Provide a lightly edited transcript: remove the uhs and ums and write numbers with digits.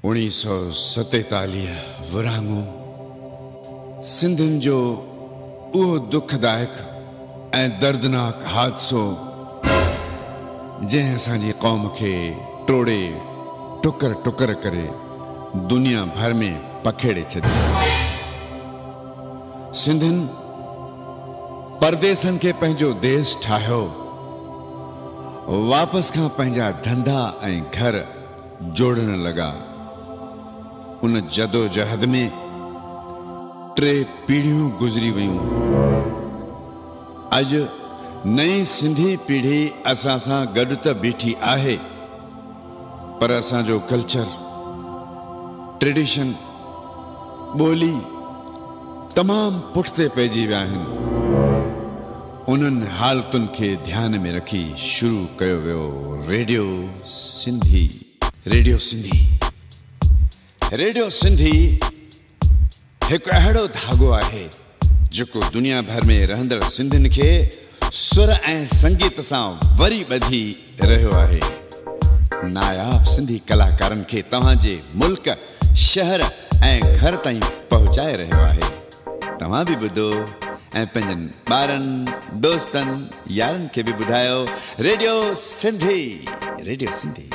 1947 विरहाङो सिंधियुनि जो उहो दुखदायक ऐं दर्दनाक हादसो जंहिं असांजी क़ौम खे टोड़े टुकर टुकर करे दुनिया भर में पखेड़े छॾियो। सिंधियुनि परदेसनि खे पंहिंजो देश ठाहियो, वापसि खां पंहिंजा धंधा ऐं घर जोड़ण लॻा। उन जदोजहद में 3 पीढ़ियूं गुज़री वयूं। अॼु नई सिंधी पीढ़ी असां सां गॾु त बीठी आहे, पर असांजो कल्चर, ट्रेडिशन, ॿोली तमामु पुठिते पइजी विया आहिनि। उन्हनि हालतुनि खे ध्यान में रखी शुरू कयो वियो radio Sindhi. Radio Sindhi radio Sindhi हिकु अहिड़ो धागो आहे जेको दुनिया भर में रहंदड़ सिंधियुनि खे सुर ऐं संगीत सां वरी ॿधी रहियो आहे। नायाब सिंधी कलाकारनि खे तव्हांजे मुल्क, शहर ऐं घर ताईं पहुचाए रहियो आहे। तव्हां बि ॿुधो ऐं पंहिंजनि ॿारनि, दोस्तनि, यारनि खे बि ॿुधायो रेडियो सिंधी। रेडियो सिंधी।